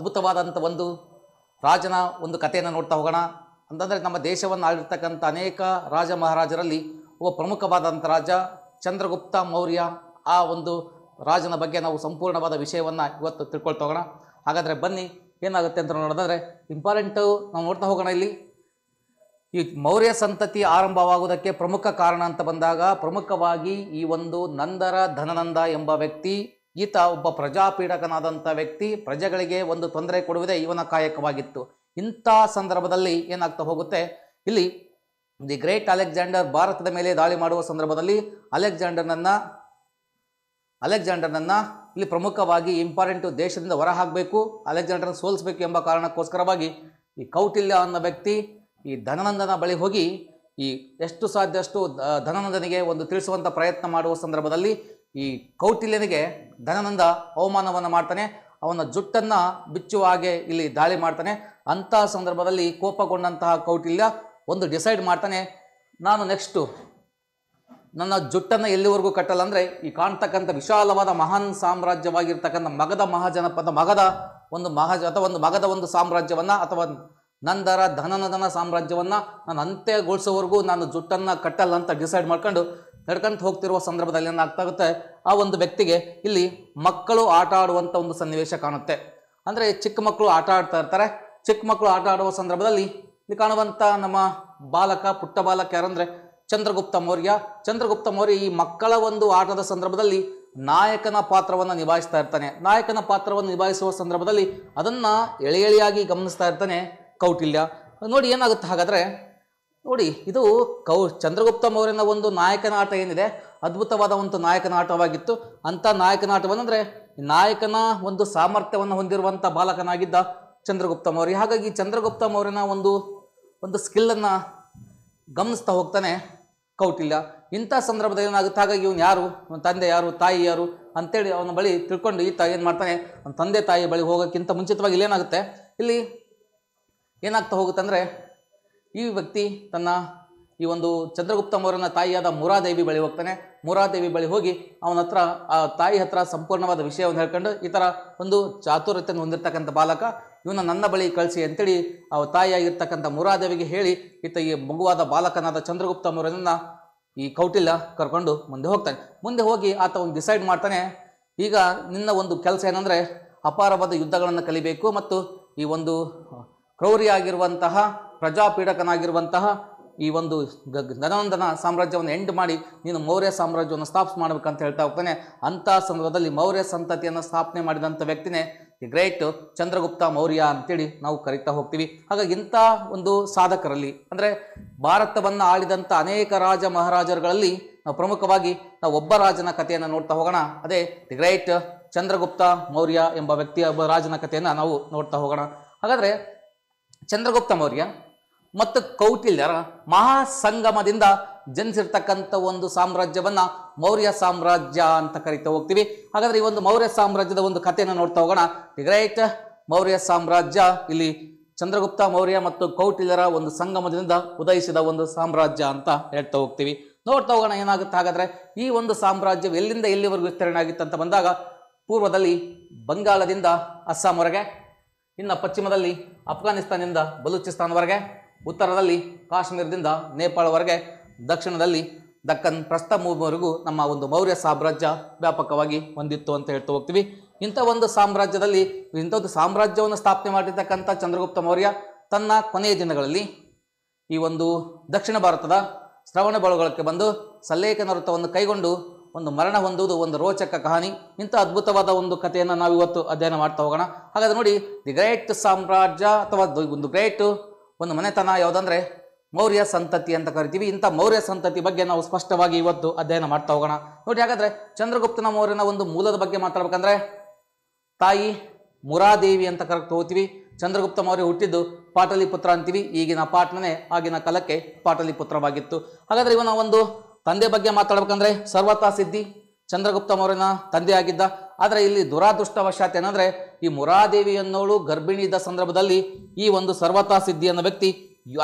ಅದ್ಭುತವಾದಂಥ ಒಂದು ರಾಜನ ಒಂದು ಕಥೆಯನ್ನು ನೋಡ್ತಾ ಹೋಗೋಣ. ಅಂತಂದರೆ ನಮ್ಮ ದೇಶವನ್ನು ಆಳಿರ್ತಕ್ಕಂಥ ಅನೇಕ ರಾಜ ಮಹಾರಾಜರಲ್ಲಿ ಒಬ್ಬ ಪ್ರಮುಖವಾದಂಥ ರಾಜ ಚಂದ್ರಗುಪ್ತ ಮೌರ್ಯ. ಆ ಒಂದು ರಾಜನ ಬಗ್ಗೆ ನಾವು ಸಂಪೂರ್ಣವಾದ ವಿಷಯವನ್ನು ಇವತ್ತು ತಿಳ್ಕೊಳ್ತಾ ಹೋಗೋಣ. ಹಾಗಾದರೆ ಬನ್ನಿ ಏನಾಗುತ್ತೆ ಅಂತ ನೋಡೋದಾದರೆ ಇಂಪಾರ್ಟೆಂಟು ನಾವು ನೋಡ್ತಾ ಹೋಗೋಣ. ಇಲ್ಲಿ ಈ ಮೌರ್ಯ ಸಂತತಿ ಆರಂಭವಾಗುವುದಕ್ಕೆ ಪ್ರಮುಖ ಕಾರಣ ಅಂತ ಬಂದಾಗ ಪ್ರಮುಖವಾಗಿ ಈ ಒಂದು ನಂದರ ಧನನಂದ ಎಂಬ ವ್ಯಕ್ತಿ, ಈತ ಒಬ್ಬ ಪ್ರಜಾಪೀಡಕನಾದಂಥ ವ್ಯಕ್ತಿ, ಪ್ರಜೆಗಳಿಗೆ ಒಂದು ತೊಂದರೆ ಕೊಡುವುದೇ ಇವನ ಕಾಯಕವಾಗಿತ್ತು. ಇಂಥ ಸಂದರ್ಭದಲ್ಲಿ ಏನಾಗ್ತಾ ಹೋಗುತ್ತೆ, ಇಲ್ಲಿ ದಿ ಗ್ರೇಟ್ ಅಲೆಕ್ಸಾಂಡರ್ ಭಾರತದ ಮೇಲೆ ದಾಳಿ ಮಾಡುವ ಸಂದರ್ಭದಲ್ಲಿ ಅಲೆಕ್ಸಾಂಡರ್ನನ್ನ ಇಲ್ಲಿ ಪ್ರಮುಖವಾಗಿ ಇಂಪಾರ್ಟೆಂಟು ದೇಶದಿಂದ ಹೊರ ಹಾಕಬೇಕು, ಅಲೆಕ್ಸಾಂಡರ್ನ ಸೋಲಿಸಬೇಕು ಎಂಬ ಕಾರಣಕ್ಕೋಸ್ಕರವಾಗಿ ಈ ಕೌಟಿಲ್ಯ ಅನ್ನೋ ವ್ಯಕ್ತಿ ಈ ಧನನಂದನ ಬಳಿ ಹೋಗಿ ಈ ಎಷ್ಟು ಸಾಧ್ಯ ಅಷ್ಟು ಧನನಂದನಿಗೆ ಒಂದು ತಿಳಿಸುವಂಥ ಪ್ರಯತ್ನ ಮಾಡುವ ಸಂದರ್ಭದಲ್ಲಿ ಈ ಕೌಟಿಲ್ಯನಿಗೆ ಧನನಂದ ಅವಮಾನವನ್ನು ಮಾಡ್ತಾನೆ, ಅವನ ಜುಟ್ಟನ್ನು ಬಿಚ್ಚುವ ಹಾಗೆ ಇಲ್ಲಿ ದಾಳಿ ಮಾಡ್ತಾನೆ. ಅಂಥ ಸಂದರ್ಭದಲ್ಲಿ ಕೋಪಗೊಂಡಂತಹ ಕೌಟಿಲ್ಯ ಒಂದು ಡಿಸೈಡ್ ಮಾಡ್ತಾನೆ, ನಾನು ನೆಕ್ಸ್ಟು ನನ್ನ ಜುಟ್ಟನ್ನು ಎಲ್ಲಿವರೆಗೂ ಕಟ್ಟಲ್ಲ ಅಂದರೆ ಈ ಕಾಣ್ತಕ್ಕಂಥ ವಿಶಾಲವಾದ ಮಹಾನ್ ಸಾಮ್ರಾಜ್ಯವಾಗಿರ್ತಕ್ಕಂಥ ಮಗಧ ಮಹಾಜನಪದ ಮಗಧ ಒಂದು ಸಾಮ್ರಾಜ್ಯವನ್ನು ಅಥವಾ ನಂದರ ಧನನಂದನ ಸಾಮ್ರಾಜ್ಯವನ್ನು ನಾನು ಅಂತ್ಯಗೊಳಿಸೋವರೆಗೂ ನಾನು ಜುಟ್ಟನ್ನು ಕಟ್ಟಲ್ಲ ಅಂತ ಡಿಸೈಡ್ ಮಾಡ್ಕೊಂಡು ನಡ್ಕೊಂತ ಹೋಗ್ತಿರುವ ಸಂದರ್ಭದಲ್ಲಿ ಏನಾಗ್ತಾಗುತ್ತೆ, ಆ ಒಂದು ವ್ಯಕ್ತಿಗೆ ಇಲ್ಲಿ ಮಕ್ಕಳು ಆಟ ಆಡುವಂಥ ಒಂದು ಸನ್ನಿವೇಶ ಕಾಣುತ್ತೆ. ಅಂದರೆ ಚಿಕ್ಕ ಮಕ್ಕಳು ಆಟ ಆಡ್ತಾ ಇರ್ತಾರೆ. ಚಿಕ್ಕ ಮಕ್ಕಳು ಆಟ ಆಡುವ ಸಂದರ್ಭದಲ್ಲಿ ಇಲ್ಲಿ ಕಾಣುವಂಥ ನಮ್ಮ ಪುಟ್ಟ ಬಾಲಕ ಯಾರಂದರೆ ಚಂದ್ರಗುಪ್ತ ಮೌರ್ಯ ಈ ಮಕ್ಕಳ ಒಂದು ಆಟದ ಸಂದರ್ಭದಲ್ಲಿ ನಾಯಕನ ಪಾತ್ರವನ್ನು ನಿಭಾಯಿಸ್ತಾ ಇರ್ತಾನೆ. ನಾಯಕನ ಪಾತ್ರವನ್ನು ನಿಭಾಯಿಸುವ ಸಂದರ್ಭದಲ್ಲಿ ಅದನ್ನು ಎಳೆಯಾಗಿ ಗಮನಿಸ್ತಾ ಇರ್ತಾನೆ ಕೌಟಿಲ್ಯ. ನೋಡಿ ಏನಾಗುತ್ತೆ ಹಾಗಾದರೆ, ನೋಡಿ ಇದು ಚಂದ್ರಗುಪ್ತ ಮೌರ್ಯನ ಒಂದು ನಾಯಕನ ಆಟ ಏನಿದೆ ಅದ್ಭುತವಾದ ಒಂದು ನಾಯಕನ ಆಟವಾಗಿತ್ತು. ಅಂಥ ನಾಯಕನ ಆಟವನ್ನಂದರೆ ನಾಯಕನ ಒಂದು ಸಾಮರ್ಥ್ಯವನ್ನು ಹೊಂದಿರುವಂಥ ಬಾಲಕನಾಗಿದ್ದ ಚಂದ್ರಗುಪ್ತ ಮೌರ್ಯ. ಹಾಗಾಗಿ ಚಂದ್ರಗುಪ್ತ ಮೌರ್ಯನ ಒಂದು ಸ್ಕಿಲ್ಲನ್ನು ಗಮನಿಸ್ತಾ ಹೋಗ್ತಾನೆ ಕೌಟಿಲ್ಯ. ಇಂಥ ಸಂದರ್ಭದಲ್ಲಿ ಏನಾಗುತ್ತೆ, ಹಾಗಾಗಿ ಇವನು ಯಾರು, ಅವನ ತಂದೆ ಯಾರು, ತಾಯಿ ಯಾರು ಅಂತೇಳಿ ಅವನ ಬಳಿ ತಿಳ್ಕೊಂಡು ಈತ ಏನು ಮಾಡ್ತಾನೆ, ಅವನ ತಂದೆ ತಾಯಿ ಬಳಿ ಹೋಗೋಕ್ಕಿಂತ ಮುಂಚಿತವಾಗಿ ಇಲ್ಲೇನಾಗುತ್ತೆ, ಇಲ್ಲಿ ಏನಾಗ್ತಾ ಹೋಗುತ್ತೆ ಅಂದರೆ ಈ ವ್ಯಕ್ತಿ ತನ್ನ ಈ ಒಂದು ಚಂದ್ರಗುಪ್ತ ಮೌರ್ಯನ ತಾಯಿಯಾದ ಮುರಾದೇವಿ ಬಳಿ ಹೋಗ್ತಾನೆ. ಮುರಾದೇವಿ ಬಳಿ ಹೋಗಿ ಅವನ ಹತ್ರ ಆ ತಾಯಿ ಹತ್ರ ಸಂಪೂರ್ಣವಾದ ವಿಷಯವನ್ನು ಹೇಳ್ಕೊಂಡು ಈ ಥರ ಒಂದು ಚಾತುರ್ಯತೆಯನ್ನು ಹೊಂದಿರತಕ್ಕಂಥ ಬಾಲಕ ಇವನ ನನ್ನ ಬಳಿ ಕಳಿಸಿ ಅಂತೇಳಿ ಆ ತಾಯಿಯಾಗಿರ್ತಕ್ಕಂಥ ಮುರಾದೇವಿಗೆ ಹೇಳಿ ಈತ ಈ ಮಗುವಾದ ಬಾಲಕನಾದ ಚಂದ್ರಗುಪ್ತ ಮೌರ್ಯನನ್ನು ಈ ಕೌಟಿಲ್ಯ ಕರ್ಕೊಂಡು ಮುಂದೆ ಹೋಗಿ ಆತ ಒಂದು ಡಿಸೈಡ್ ಮಾಡ್ತಾನೆ, ಈಗ ನಿನ್ನ ಒಂದು ಕೆಲಸ ಏನಂದರೆ ಅಪಾರವಾದ ಯುದ್ಧಗಳನ್ನು ಕಲಿಬೇಕು ಮತ್ತು ಈ ಒಂದು ಕ್ರೌರ್ಯ ಆಗಿರುವಂತಹ ಪ್ರಜಾಪೀಡಕನಾಗಿರುವಂತಹ ಈ ಒಂದು ಧನನಂದನ ಸಾಮ್ರಾಜ್ಯವನ್ನು ಎಂಡ್ ಮಾಡಿ ನೀನು ಮೌರ್ಯ ಸಾಮ್ರಾಜ್ಯವನ್ನು ಸ್ಥಾಪಿಸಬೇಕಂತ ಹೇಳ್ತಾ ಹೋಗ್ತಾನೆ. ಅಂಥ ಸಂದರ್ಭದಲ್ಲಿ ಮೌರ್ಯ ಸಂತತಿಯನ್ನು ಸ್ಥಾಪನೆ ಮಾಡಿದಂಥ ವ್ಯಕ್ತಿನೇ ದಿ ಗ್ರೇಟ್ ಚಂದ್ರಗುಪ್ತ ಮೌರ್ಯ ಅಂತೇಳಿ ನಾವು ಕರಿತಾ ಹೋಗ್ತೀವಿ. ಹಾಗಾಗಿ ಇಂಥ ಒಂದು ಸಾಧಕರಲ್ಲಿ ಅಂದರೆ ಭಾರತವನ್ನು ಆಳಿದಂಥ ಅನೇಕ ರಾಜ ಮಹಾರಾಜರುಗಳಲ್ಲಿ ನಾವು ಪ್ರಮುಖವಾಗಿ ನಾವು ಒಬ್ಬ ರಾಜನ ಕಥೆಯನ್ನು ನೋಡ್ತಾ ಹೋಗೋಣ. ಅದೇ ದಿ ಗ್ರೇಟ್ ಚಂದ್ರಗುಪ್ತ ಮೌರ್ಯ ಎಂಬ ವ್ಯಕ್ತಿಯ ಒಬ್ಬ ರಾಜನ ಕಥೆಯನ್ನು ನಾವು ನೋಡ್ತಾ ಹೋಗೋಣ. ಹಾಗಾದರೆ ಚಂದ್ರಗುಪ್ತ ಮೌರ್ಯ ಮತ್ತು ಕೌಟಿಲ್ಯರ ಮಹಾಸಂಗಮದಿಂದ ಜನಿಸಿರ್ತಕ್ಕಂಥ ಒಂದು ಸಾಮ್ರಾಜ್ಯವನ್ನು ಮೌರ್ಯ ಸಾಮ್ರಾಜ್ಯ ಅಂತ ಕರಿತಾ ಹೋಗ್ತೀವಿ. ಹಾಗಾದರೆ ಈ ಒಂದು ಮೌರ್ಯ ಸಾಮ್ರಾಜ್ಯದ ಒಂದು ಕಥೆಯನ್ನು ನೋಡ್ತಾ ಹೋಗೋಣ. ದಿ ಗ್ರೇಟ್ ಮೌರ್ಯ ಸಾಮ್ರಾಜ್ಯ ಇಲ್ಲಿ ಚಂದ್ರಗುಪ್ತ ಮೌರ್ಯ ಮತ್ತು ಕೌಟಿಲ್ಯರ ಒಂದು ಸಂಗಮದಿಂದ ಉದಯಿಸಿದ ಒಂದು ಸಾಮ್ರಾಜ್ಯ ಅಂತ ಹೇಳ್ತಾ ಹೋಗ್ತೀವಿ. ನೋಡ್ತಾ ಹೋಗೋಣ ಏನಾಗುತ್ತೆ. ಹಾಗಾದರೆ ಈ ಒಂದು ಸಾಮ್ರಾಜ್ಯವು ಎಲ್ಲಿಂದ ಎಲ್ಲಿವರೆಗೂ ವಿಸ್ತರಣೆ ಆಗಿತ್ತು ಅಂತ ಬಂದಾಗ ಪೂರ್ವದಲ್ಲಿ ಬಂಗಾಳದಿಂದ ಅಸ್ಸಾಂವರೆಗೆ, ಇನ್ನು ಪಶ್ಚಿಮದಲ್ಲಿ ಅಫ್ಘಾನಿಸ್ತಾನದಿಂದ ಬಲೂಚಿಸ್ತಾನವರೆಗೆ, ಉತ್ತರದಲ್ಲಿ ಕಾಶ್ಮೀರದಿಂದ ನೇಪಾಳವರೆಗೆ, ದಕ್ಷಿಣದಲ್ಲಿ ದಕ್ಕನ್ ಪ್ರಸ್ಥಭೂಮಿವರೆಗೂ ನಮ್ಮ ಒಂದು ಮೌರ್ಯ ಸಾಮ್ರಾಜ್ಯ ವ್ಯಾಪಕವಾಗಿ ಹೊಂದಿತ್ತು ಅಂತ ಹೇಳ್ತಾ ಹೋಗ್ತೀವಿ. ಇಂಥ ಒಂದು ಸಾಮ್ರಾಜ್ಯದಲ್ಲಿ ಇಂಥದ್ದು ಸಾಮ್ರಾಜ್ಯವನ್ನು ಸ್ಥಾಪನೆ ಮಾಡಿರ್ತಕ್ಕಂಥ ಚಂದ್ರಗುಪ್ತ ಮೌರ್ಯ ತನ್ನ ಕೊನೆಯ ದಿನಗಳಲ್ಲಿ ಈ ಒಂದು ದಕ್ಷಿಣ ಭಾರತದ ಶ್ರವಣಬೆಳಗೊಳಕ್ಕೆ ಬಂದು ಸಲ್ಲೇಖನ ವೃತ್ತವನ್ನು ಕೈಗೊಂಡು ಒಂದು ಮರಣ ಹೊಂದುವುದು ಒಂದು ರೋಚಕ ಕಹಾನಿ. ಇಂಥ ಅದ್ಭುತವಾದ ಒಂದು ಕಥೆಯನ್ನು ನಾವಿವತ್ತು ಅಧ್ಯಯನ ಮಾಡ್ತಾ ಹೋಗೋಣ. ಹಾಗಾದರೆ ನೋಡಿ, ದಿ ಗ್ರೇಟ್ ಸಾಮ್ರಾಜ್ಯ ಅಥವಾ ಒಂದು ಮನೆತನ ಯಾವುದಂದರೆ ಮೌರ್ಯ ಸಂತತಿ ಅಂತ ಕರಿತೀವಿ. ಇಂಥ ಮೌರ್ಯ ಸಂತತಿ ಬಗ್ಗೆ ನಾವು ಸ್ಪಷ್ಟವಾಗಿ ಇವತ್ತು ಅಧ್ಯಯನ ಮಾಡ್ತಾ ಹೋಗೋಣ. ನೋಡಿ, ಹಾಗಾದರೆ ಚಂದ್ರಗುಪ್ತನ ಮೌರ್ಯನ ಒಂದು ಮೂಲದ ಬಗ್ಗೆ ಮಾತಾಡ್ಬೇಕಂದ್ರೆ ತಾಯಿ ಮುರಾದೇವಿ ಅಂತ ಕರೆಕ್ಟ್ ಹೋಗ್ತೀವಿ. ಚಂದ್ರಗುಪ್ತ ಮೌರ್ಯ ಹುಟ್ಟಿದ್ದು ಪಾಟಲಿಪುತ್ರ ಅಂತೀವಿ. ಈಗಿನ ಪಾಟ್ನನೇ ಆಗಿನ ಕಾಲಕ್ಕೆ ಪಾಟಲಿಪುತ್ರವಾಗಿತ್ತು. ಹಾಗಾದರೆ ಇವನ ಒಂದು ತಂದೆ ಬಗ್ಗೆ ಮಾತಾಡ್ಬೇಕಂದ್ರೆ ಸರ್ವತಾ ಸಿದ್ಧಿ ಚಂದ್ರಗುಪ್ತ ಮೌರ್ಯನ ತಂದೆಯಾಗಿದ್ದ. ಆದರೆ ಇಲ್ಲಿ ದುರಾದೃಷ್ಟವಶಾತ್ ಏನಂದರೆ ಈ ಮುರಾದೇವಿ ಅನ್ನೋಳು ಗರ್ಭಿಣಿ ಇದ್ದ ಸಂದರ್ಭದಲ್ಲಿ ಈ ಒಂದು ಸರ್ವತಾ ಸಿದ್ಧಿ ಅನ್ನೋ ವ್ಯಕ್ತಿ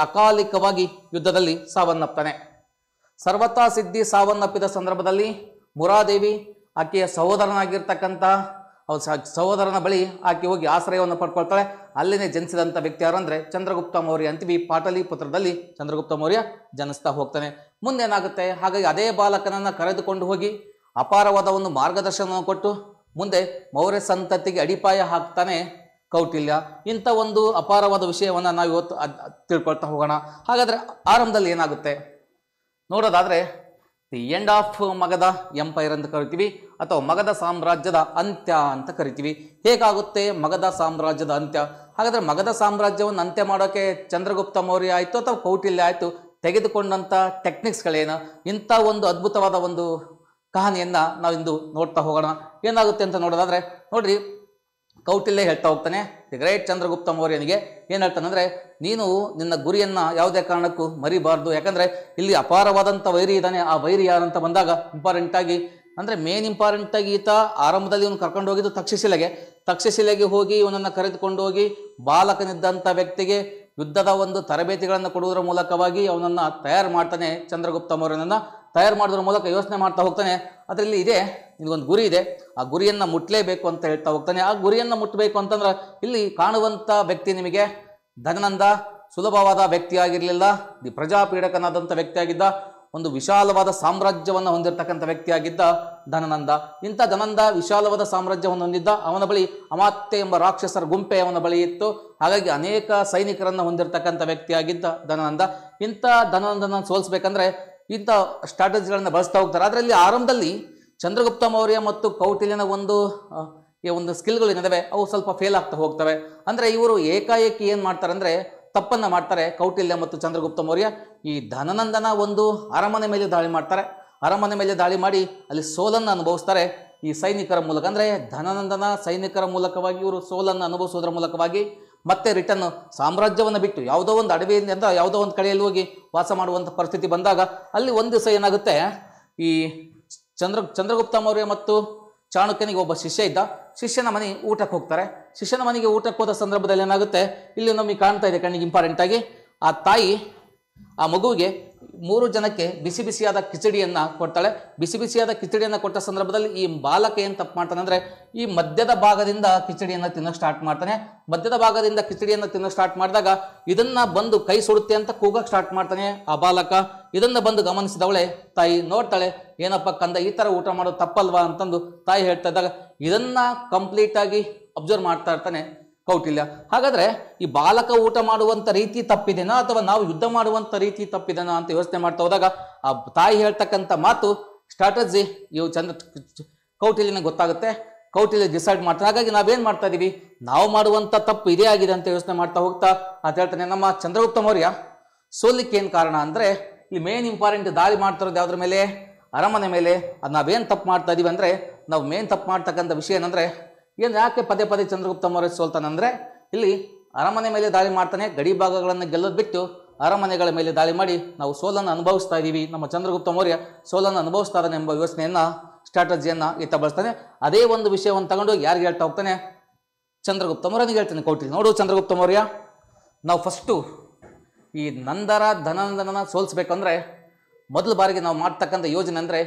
ಅಕಾಲಿಕವಾಗಿ ಯುದ್ಧದಲ್ಲಿ ಸಾವನ್ನಪ್ತಾನೆ. ಸರ್ವತಾ ಸಿದ್ಧಿ ಸಾವನ್ನಪ್ಪಿದ ಸಂದರ್ಭದಲ್ಲಿ ಮುರಾದೇವಿ ಆಕೆಯ ಸಹೋದರನಾಗಿರ್ತಕ್ಕಂಥ ಅವ್ರ ಸಹೋದರನ ಬಳಿ ಆಕೆ ಹೋಗಿ ಆಶ್ರಯವನ್ನು ಪಡ್ಕೊಳ್ತಾಳೆ. ಅಲ್ಲಿನೇ ಜನಿಸಿದಂಥ ವ್ಯಕ್ತಿ ಯಾರು ಅಂದರೆ ಚಂದ್ರಗುಪ್ತ ಮೌರ್ಯ ಅಂತೀವಿ. ಪಾಟಲಿಪುತ್ರದಲ್ಲಿ ಚಂದ್ರಗುಪ್ತ ಮೌರ್ಯ ಜನಿಸ್ತಾ ಹೋಗ್ತಾನೆ. ಮುಂದೇನಾಗುತ್ತೆ, ಹಾಗಾಗಿ ಅದೇ ಬಾಲಕನನ್ನು ಕರೆದುಕೊಂಡು ಹೋಗಿ ಅಪಾರವಾದ ಒಂದು ಮಾರ್ಗದರ್ಶನವನ್ನು ಕೊಟ್ಟು ಮುಂದೆ ಮೌರ್ಯ ಸಂತತಿಗೆ ಅಡಿಪಾಯ ಹಾಕ್ತಾನೆ ಕೌಟಿಲ್ಯ. ಇಂಥ ಒಂದು ಅಪಾರವಾದ ವಿಷಯವನ್ನು ನಾವು ಇವತ್ತು ತಿಳ್ಕೊಳ್ತಾ ಹೋಗೋಣ. ಹಾಗಾದರೆ ಆರಂಭದಲ್ಲಿ ಏನಾಗುತ್ತೆ ನೋಡೋದಾದರೆ, the end of Magadha empire ಅಂತ ಕರಿತೀವಿ, ಅಥವಾ ಮಗಧ ಸಾಮ್ರಾಜ್ಯದ ಅಂತ್ಯ ಅಂತ ಕರಿತೀವಿ. ಹೇಗಾಗುತ್ತೆ ಮಗಧ ಸಾಮ್ರಾಜ್ಯದ ಅಂತ್ಯ? ಹಾಗಾದರೆ ಮಗಧ ಸಾಮ್ರಾಜ್ಯವನ್ನು ಅಂತ್ಯ ಮಾಡೋಕ್ಕೆ ಚಂದ್ರಗುಪ್ತ ಮೌರ್ಯ ಆಯಿತು ಅಥವಾ ಕೌಟಿಲ್ಯ ಆಯಿತು ತೆಗೆದುಕೊಂಡಂಥ ಟೆಕ್ನಿಕ್ಸ್ಗಳೇನು? ಇಂಥ ಒಂದು ಅದ್ಭುತವಾದ ಒಂದು ಕಹಾನಿಯನ್ನು ನಾವಿಂದು ನೋಡ್ತಾ ಹೋಗೋಣ. ಏನಾಗುತ್ತೆ ಅಂತ ನೋಡೋದಾದರೆ ನೋಡ್ರಿ, ಕೌಟಿಲ್ಯ ಹೇಳ್ತಾ ಹೋಗ್ತಾನೆ ದಿ ಗ್ರೇಟ್ ಚಂದ್ರಗುಪ್ತ ಮೌರ್ಯನಿಗೆ. ಏನು ಹೇಳ್ತಾನಂದರೆ, ನೀನು ನಿನ್ನ ಗುರಿಯನ್ನು ಯಾವುದೇ ಕಾರಣಕ್ಕೂ ಮರಿಬಾರ್ದು. ಯಾಕಂದರೆ ಇಲ್ಲಿ ಅಪಾರವಾದಂಥ ವೈರಿ ಇದ್ದಾನೆ. ಆ ವೈರಿ ಯಾರಂತ ಬಂದಾಗ ಇಂಪಾರ್ಟೆಂಟಾಗಿ ಅಂದರೆ ಮೇನ್ ಇಂಪಾರ್ಟೆಂಟಾಗಿ ಈತ ಆರಂಭದಲ್ಲಿ ಇವನು ಕರ್ಕೊಂಡು ಹೋಗಿದ್ದು ತಕ್ಷಶಿಲೆಗೆ ಹೋಗಿ ಇವನನ್ನು ಕರೆದುಕೊಂಡು ಹೋಗಿ ಬಾಲಕನಿದ್ದಂಥ ವ್ಯಕ್ತಿಗೆ ಯುದ್ಧದ ಒಂದು ತರಬೇತಿಗಳನ್ನು ಕೊಡುವುದರ ಮೂಲಕವಾಗಿ ಅವನನ್ನು ತಯಾರು ಮಾಡ್ತಾನೆ. ಚಂದ್ರಗುಪ್ತ ಮೌರ್ಯನನ್ನು ತಯಾರು ಮಾಡೋದ್ರ ಮೂಲಕ ಯೋಚನೆ ಮಾಡ್ತಾ ಹೋಗ್ತಾನೆ, ಅದರಲ್ಲಿ ಇದೆ ನಿನಗೊಂದು ಗುರಿ ಇದೆ, ಆ ಗುರಿಯನ್ನು ಮುಟ್ಟಲೇಬೇಕು ಅಂತ ಹೇಳ್ತಾ ಹೋಗ್ತಾನೆ. ಆ ಗುರಿಯನ್ನು ಮುಟ್ಟಬೇಕು ಅಂತಂದ್ರೆ ಇಲ್ಲಿ ಕಾಣುವಂಥ ವ್ಯಕ್ತಿ ನಿಮಗೆ ಧನನಂದ ಸುಲಭವಾದ ವ್ಯಕ್ತಿಯಾಗಿರಲಿಲ್ಲ. ದಿ ಪ್ರಜಾಪೀಡಕನಾದಂಥ ವ್ಯಕ್ತಿಯಾಗಿದ್ದ, ಒಂದು ವಿಶಾಲವಾದ ಸಾಮ್ರಾಜ್ಯವನ್ನು ಹೊಂದಿರತಕ್ಕಂಥ ವ್ಯಕ್ತಿಯಾಗಿದ್ದ ಧನನಂದ. ಇಂಥ ಧನನಂದ ವಿಶಾಲವಾದ ಸಾಮ್ರಾಜ್ಯವನ್ನು ಹೊಂದಿದ್ದ. ಅವನ ಬಳಿ ಅಮಾತ್ಯ ಎಂಬ ರಾಕ್ಷಸರ ಗುಂಪೆ ಅವನ ಬಳಿ ಇತ್ತು. ಹಾಗಾಗಿ ಅನೇಕ ಸೈನಿಕರನ್ನು ಹೊಂದಿರತಕ್ಕಂಥ ವ್ಯಕ್ತಿಯಾಗಿದ್ದ ಧನನಂದ. ಇಂಥ ಧನನಂದನ ಸೋಲಿಸ್ಬೇಕಂದ್ರೆ ಇಂಥ ಸ್ಟ್ರಾಟಜಿಗಳನ್ನು ಬಳಸ್ತಾ ಹೋಗ್ತಾರೆ. ಅದರಲ್ಲಿ ಆರಂಭದಲ್ಲಿ ಚಂದ್ರಗುಪ್ತ ಮೌರ್ಯ ಮತ್ತು ಕೌಟಿಲ್ಯನ ಒಂದು ಸ್ಕಿಲ್ಗಳು ಏನಿದಾವೆ ಅವು ಸ್ವಲ್ಪ ಫೇಲ್ ಆಗ್ತಾ ಹೋಗ್ತವೆ. ಅಂದರೆ ಇವರು ಏಕಾಏಕಿ ಏನು ಮಾಡ್ತಾರೆ ಅಂದರೆ ತಪ್ಪನ್ನು ಮಾಡ್ತಾರೆ. ಕೌಟಿಲ್ಯ ಮತ್ತು ಚಂದ್ರಗುಪ್ತ ಮೌರ್ಯ ಈ ಧನನಂದನ ಒಂದು ಅರಮನೆ ಮೇಲೆ ದಾಳಿ ಮಾಡ್ತಾರೆ. ಅರಮನೆ ಮೇಲೆ ದಾಳಿ ಮಾಡಿ ಅಲ್ಲಿ ಸೋಲನ್ನು ಅನುಭವಿಸ್ತಾರೆ ಈ ಸೈನಿಕರ ಮೂಲಕ. ಅಂದರೆ ಧನನಂದನ ಸೈನಿಕರ ಮೂಲಕವಾಗಿ ಇವರು ಸೋಲನ್ನು ಅನುಭವಿಸೋದ್ರ ಮೂಲಕವಾಗಿ ಮತ್ತೆ ರಿಟರ್ನ್ ಸಾಮ್ರಾಜ್ಯವನ್ನು ಬಿಟ್ಟು ಯಾವುದೋ ಒಂದು ಅಡವಿಯಿಂದ ಯಾವುದೋ ಒಂದು ಕಡೆಯಲ್ಲಿ ಹೋಗಿ ವಾಸ ಮಾಡುವಂಥ ಪರಿಸ್ಥಿತಿ ಬಂದಾಗ ಅಲ್ಲಿ ಒಂದು ದಿವಸ ಏನಾಗುತ್ತೆ, ಈ ಚಂದ್ರಗುಪ್ತ ಮೌರ್ಯ ಮತ್ತು ಚಾಣಕ್ಯನಿಗೆ ಒಬ್ಬ ಶಿಷ್ಯ ಇದ್ದ. ಶಿಷ್ಯನ ಮನೆ ಊಟಕ್ಕೆ ಹೋಗ್ತಾರೆ. ಶಿಷ್ಯನ ಮನೆಗೆ ಊಟಕ್ಕೆ ಹೋದ ಸಂದರ್ಭದಲ್ಲಿ ಏನಾಗುತ್ತೆ, ಇಲ್ಲಿ ನಮಗೆ ಕಾಣ್ತಾ ಇದೆ ಕಣ್ಣಿಗೆ ಇಂಪಾರ್ಟೆಂಟಾಗಿ, ಆ ತಾಯಿ ಆ ಮಗುವಿಗೆ 3 ಜನಕ್ಕೆ ಬಿಸಿ ಬಿಸಿಯಾದ ಕಿಚಡಿಯನ್ನು ಕೊಡ್ತಾಳೆ. ಬಿಸಿ ಬಿಸಿಯಾದ ಕಿಚಡಿಯನ್ನು ಕೊಟ್ಟ ಸಂದರ್ಭದಲ್ಲಿ ಈ ಬಾಲಕ ಏನು ತಪ್ಪು ಮಾಡ್ತಾನೆ ಅಂದರೆ ಈ ಮಧ್ಯದ ಭಾಗದಿಂದ ಕಿಚಡಿಯನ್ನು ತಿನ್ನೋಕೆ ಸ್ಟಾರ್ಟ್ ಮಾಡ್ತಾನೆ. ಮಧ್ಯದ ಭಾಗದಿಂದ ಕಿಚಡಿಯನ್ನು ತಿನ್ನೋಕೆ ಸ್ಟಾರ್ಟ್ ಮಾಡಿದಾಗ ಇದನ್ನು ಬಂದು ಕೈ ಸುಡುತ್ತೆ ಅಂತ ಕೂಗಕ್ಕೆ ಸ್ಟಾರ್ಟ್ ಮಾಡ್ತಾನೆ ಆ ಬಾಲಕ. ಇದನ್ನು ಬಂದು ಗಮನಿಸಿದವಳೆ ತಾಯಿ ನೋಡ್ತಾಳೆ, ಏನಪ್ಪ ಕಂದ ಈ ಥರ ಊಟ ಮಾಡೋದು ತಪ್ಪಲ್ವಾ ಅಂತಂದು ತಾಯಿ ಹೇಳ್ತಾ ಇದ್ದಾಗ ಇದನ್ನು ಕಂಪ್ಲೀಟಾಗಿ ಅಬ್ಸರ್ವ್ ಮಾಡ್ತಾ ಇರ್ತಾನೆ ಕೌಟಿಲ್ಯ. ಹಾಗಾದರೆ ಈ ಬಾಲಕ ಊಟ ಮಾಡುವಂಥ ರೀತಿ ತಪ್ಪಿದೆನಾ ಅಥವಾ ನಾವು ಯುದ್ಧ ಮಾಡುವಂಥ ರೀತಿ ತಪ್ಪಿದೆನಾ ಅಂತ ಯೋಚನೆ ಮಾಡ್ತಾ ಹೋದಾಗ ಆ ತಾಯಿ ಹೇಳ್ತಕ್ಕಂಥ ಮಾತು ಸ್ಟ್ರಾಟಜಿ ಇವು ಕೌಟಿಲ್ಯನ ಗೊತ್ತಾಗುತ್ತೆ. ಕೌಟಿಲ್ಯ ಡಿಸೈಡ್ ಮಾಡ್ತಾರೆ. ಹಾಗಾಗಿ ನಾವೇನು ಮಾಡ್ತಾ ಇದ್ದೀವಿ, ನಾವು ಮಾಡುವಂಥ ತಪ್ಪು ಇದೇ ಆಗಿದೆ ಅಂತ ಯೋಚನೆ ಮಾಡ್ತಾ ಹೋಗ್ತಾ ಅಂತ ಹೇಳ್ತಾನೆ. ನಮ್ಮ ಚಂದ್ರಗುಪ್ತ ಮೌರ್ಯ ಸೋಲಿಕ್ಕೆ ಏನು ಕಾರಣ ಅಂದರೆ ಇಲ್ಲಿ ಮೇನ್ ಇಂಪಾರ್ಟೆಂಟ್ ದಾಳಿ ಮಾಡ್ತಿರೋದು ಯಾವುದ್ರ ಮೇಲೆ, ಅರಮನೆ ಮೇಲೆ. ಅದು ನಾವೇನು ತಪ್ಪು ಮಾಡ್ತಾ ಇದ್ದೀವಿ ಅಂದರೆ ನಾವು ಮೇನ್ ತಪ್ಪು ಮಾಡ್ತಕ್ಕಂಥ ವಿಷಯ ಏನಂದರೆ ಯಾಕೆ ಪದೇ ಪದೇ ಚಂದ್ರಗುಪ್ತ ಮೌರ್ಯ ಸೋಲ್ತಾನಂದರೆ ಇಲ್ಲಿ ಅರಮನೆ ಮೇಲೆ ದಾಳಿ ಮಾಡ್ತಾನೆ. ಗಡಿ ಭಾಗಗಳನ್ನು ಗೆಲ್ಲೋದು ಬಿಟ್ಟು ಅರಮನೆಗಳ ಮೇಲೆ ದಾಳಿ ಮಾಡಿ ನಾವು ಸೋಲನ್ನು ಅನುಭವಿಸ್ತಾ ಇದ್ದೀವಿ. ನಮ್ಮ ಚಂದ್ರಗುಪ್ತ ಮೌರ್ಯ ಸೋಲನ್ನು ಅನುಭವಿಸ್ತಾ ಇದ್ದಾನೆ ಎಂಬ ಯೋಚನೆಯನ್ನು ಸ್ಟ್ರಾಟಜಿಯನ್ನು ಈತ ಬಳಸ್ತಾನೆ. ಅದೇ ಒಂದು ವಿಷಯವನ್ನು ತಗೊಂಡು ಯಾರಿಗೆ ಹೇಳ್ತಾ ಹೋಗ್ತಾನೆ, ಚಂದ್ರಗುಪ್ತ ಮೌರ್ಯನಿಗೆ ಹೇಳ್ತಾನೆ ಕೌಟಿಲ್ಯ. ನೋಡು ಚಂದ್ರಗುಪ್ತ ಮೌರ್ಯ, ನಾವು ಫಸ್ಟು ಈ ಧನನಂದನನ ಸೋಲಿಸ್ಬೇಕಂದ್ರೆ ಮೊದಲ ಬಾರಿಗೆ ನಾವು ಮಾಡ್ತಕ್ಕಂಥ ಯೋಜನೆ ಅಂದರೆ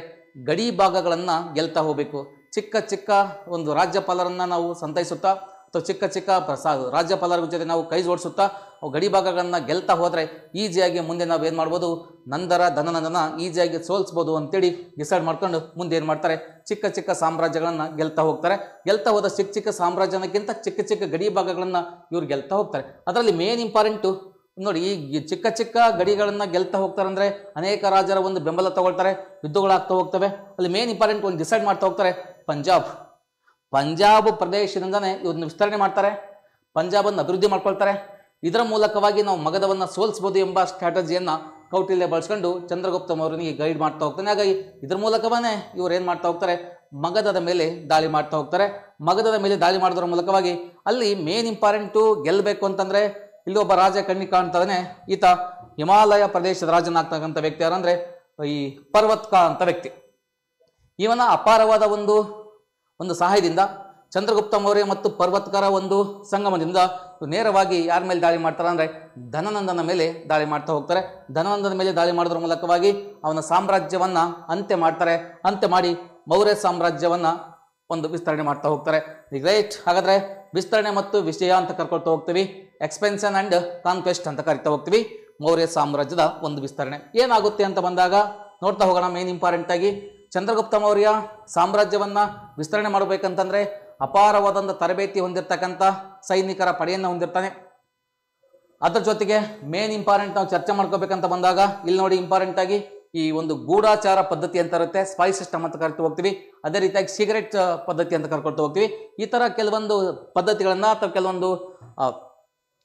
ಗಡಿ ಭಾಗಗಳನ್ನು ಗೆಲ್ತಾ ಹೋಗಬೇಕು. ಚಿಕ್ಕ ಚಿಕ್ಕ ಒಂದು ರಾಜ್ಯಪಾಲರನ್ನು ನಾವು ಸಂತೈಸುತ್ತಾ ಅಥವಾ ಚಿಕ್ಕ ಚಿಕ್ಕ ರಾಜ್ಯಪಾಲರ ಜೊತೆ ನಾವು ಕೈ ಜೋಡಿಸುತ್ತಾ ಅವು ಗಡಿ ಭಾಗಗಳನ್ನು ಗೆಲ್ತಾ ಹೋದರೆ ಈಸಿಯಾಗಿ ಮುಂದೆ ನಾವು ಏನು ಮಾಡ್ಬೋದು, ಧನನಂದನ ಈಸಿಯಾಗಿ ಸೋಲಿಸ್ಬೋದು ಅಂತೇಳಿ ಡಿಸೈಡ್ ಮಾಡ್ಕೊಂಡು ಮುಂದೆ ಏನು ಮಾಡ್ತಾರೆ, ಚಿಕ್ಕ ಚಿಕ್ಕ ಸಾಮ್ರಾಜ್ಯಗಳನ್ನು ಗೆಲ್ತಾ ಹೋಗ್ತಾರೆ. ಗೆಲ್ತಾ ಹೋದ ಚಿಕ್ಕ ಚಿಕ್ಕ ಸಾಮ್ರಾಜ್ಯಕ್ಕಿಂತ ಚಿಕ್ಕ ಚಿಕ್ಕ ಗಡಿ ಭಾಗಗಳನ್ನು ಇವ್ರು ಗೆಲ್ತಾ ಹೋಗ್ತಾರೆ. ಅದರಲ್ಲಿ ಮೇನ್ ಇಂಪಾರ್ಟೆಂಟು ನೋಡಿ, ಈ ಚಿಕ್ಕ ಚಿಕ್ಕ ಗಡಿಗಳನ್ನು ಗೆಲ್ತಾ ಹೋಗ್ತಾರೆ ಅಂದರೆ ಅನೇಕ ರಾಜರ ಒಂದು ಬೆಂಬಲ ತಗೊಳ್ತಾರೆ, ಯುದ್ಧಗಳಾಗ್ತಾ ಹೋಗ್ತವೆ. ಅಲ್ಲಿ ಮೇನ್ ಇಂಪಾರ್ಟೆಂಟ್ ಒಂದು ಡಿಸೈಡ್ ಮಾಡ್ತಾ ಹೋಗ್ತಾರೆ, ಪಂಜಾಬ್ ಪ್ರದೇಶದಿಂದನೇ ಇವ್ರನ್ನ ವಿಸ್ತರಣೆ ಮಾಡ್ತಾರೆ, ಪಂಜಾಬನ್ನು ಅಭಿವೃದ್ಧಿ ಮಾಡ್ಕೊಳ್ತಾರೆ. ಇದರ ಮೂಲಕವಾಗಿ ನಾವು ಮಗಧವನ್ನು ಸೋಲಿಸ್ಬೋದು ಎಂಬ ಸ್ಟ್ರಾಟಜಿಯನ್ನು ಕೌಟಿಲ್ಯ ಬಳಸ್ಕೊಂಡು ಚಂದ್ರಗುಪ್ತ ಮೌರ್ಯನಿಗೆ ಗೈಡ್ ಮಾಡ್ತಾ ಹೋಗ್ತಾನೆ. ಹಾಗಾಗಿ ಇದ್ರ ಮೂಲಕವೇ ಇವ್ರು ಏನು ಮಾಡ್ತಾ ಹೋಗ್ತಾರೆ, ಮಗಧದ ಮೇಲೆ ದಾಳಿ ಮಾಡ್ತಾ ಹೋಗ್ತಾರೆ. ಮಗಧದ ಮೇಲೆ ದಾಳಿ ಮಾಡೋದ್ರ ಮೂಲಕವಾಗಿ ಅಲ್ಲಿ ಮೇನ್ ಇಂಪಾರ್ಟೆಂಟು ಗೆಲ್ಲಬೇಕು ಅಂತಂದರೆ ಇಲ್ಲಿ ಒಬ್ಬ ರಾಜ ಕಣ್ಣಿಗೆ ಕಾಣ್ತಾನೆ. ಈತ ಹಿಮಾಲಯ ಪ್ರದೇಶದ ರಾಜನಾಗ್ತಕ್ಕಂಥ ವ್ಯಕ್ತಿ ಯಾರಂದರೆ ಈ ಪರ್ವತ್ಕ ಅಂತ ವ್ಯಕ್ತಿ. ಇವನ ಅಪಾರವಾದ ಒಂದು ಸಹಾಯದಿಂದ ಚಂದ್ರಗುಪ್ತ ಮೌರ್ಯ ಮತ್ತು ಪರ್ವತ್ಕರ ಒಂದು ಸಂಗಮದಿಂದ ನೇರವಾಗಿ ಯಾರ ಮೇಲೆ ದಾಳಿ ಮಾಡ್ತಾರೆ ಅಂದರೆ ಧನನಂದನ ಮೇಲೆ ದಾಳಿ ಮಾಡ್ತಾ ಹೋಗ್ತಾರೆ. ಧನನಂದನ ಮೇಲೆ ದಾಳಿ ಮಾಡೋದ್ರ ಮೂಲಕವಾಗಿ ಅವನ ಸಾಮ್ರಾಜ್ಯವನ್ನು ಅಂತ್ಯ ಮಾಡ್ತಾರೆ. ಅಂತ್ಯ ಮಾಡಿ ಮೌರ್ಯ ಸಾಮ್ರಾಜ್ಯವನ್ನು ಒಂದು ವಿಸ್ತರಣೆ ಮಾಡ್ತಾ ಹೋಗ್ತಾರೆ. ಗ್ರೇಟ್. ಹಾಗಾದ್ರೆ ವಿಸ್ತರಣೆ ಮತ್ತು ವಿಷಯ ಅಂತ ಕರ್ಕೊಳ್ತಾ ಹೋಗ್ತೀವಿ. ಎಕ್ಸ್ಪೆನ್ಷನ್ ಅಂಡ್ ಕಾನ್ಕ್ವೆಸ್ಟ್ ಅಂತ ಕರಿತಾ ಹೋಗ್ತೀವಿ. ಮೌರ್ಯ ಸಾಮ್ರಾಜ್ಯದ ಒಂದು ವಿಸ್ತರಣೆ ಏನಾಗುತ್ತೆ ಅಂತ ಬಂದಾಗ ನೋಡ್ತಾ ಹೋಗೋಣ. ಮೇನ್ ಇಂಪಾರ್ಟೆಂಟ್ ಆಗಿ ಚಂದ್ರಗುಪ್ತ ಮೌರ್ಯ ಸಾಮ್ರಾಜ್ಯವನ್ನ ವಿಸ್ತರಣೆ ಮಾಡಬೇಕಂತಂದ್ರೆ ಅಪಾರವಾದಂಥ ತರಬೇತಿ ಹೊಂದಿರತಕ್ಕಂಥ ಸೈನಿಕರ ಪಡೆಯನ್ನು ಹೊಂದಿರ್ತಾನೆ. ಅದರ ಜೊತೆಗೆ ಮೇನ್ ಇಂಪಾರ್ಟೆಂಟ್ ನಾವು ಚರ್ಚೆ ಮಾಡ್ಕೋಬೇಕಂತ ಬಂದಾಗ ಇಲ್ಲಿ ನೋಡಿ ಇಂಪಾರ್ಟೆಂಟ್ ಆಗಿ ಈ ಒಂದು ಗೂಢಾಚಾರ ಪದ್ಧತಿ ಅಂತ ಇರುತ್ತೆ, ಸ್ಪೈ ಸಿಸ್ಟಮ್ ಅಂತ ಕರಿತಾ ಹೋಗ್ತೀವಿ. ಅದೇ ರೀತಿಯಾಗಿ ಸಿಗರೆಟ್ ಪದ್ಧತಿ ಅಂತ ಕರ್ಕೊಳ್ತಾ ಹೋಗ್ತೀವಿ. ಈ ತರ ಕೆಲವೊಂದು ಪದ್ಧತಿಗಳನ್ನ ಅಥವಾ ಕೆಲವೊಂದು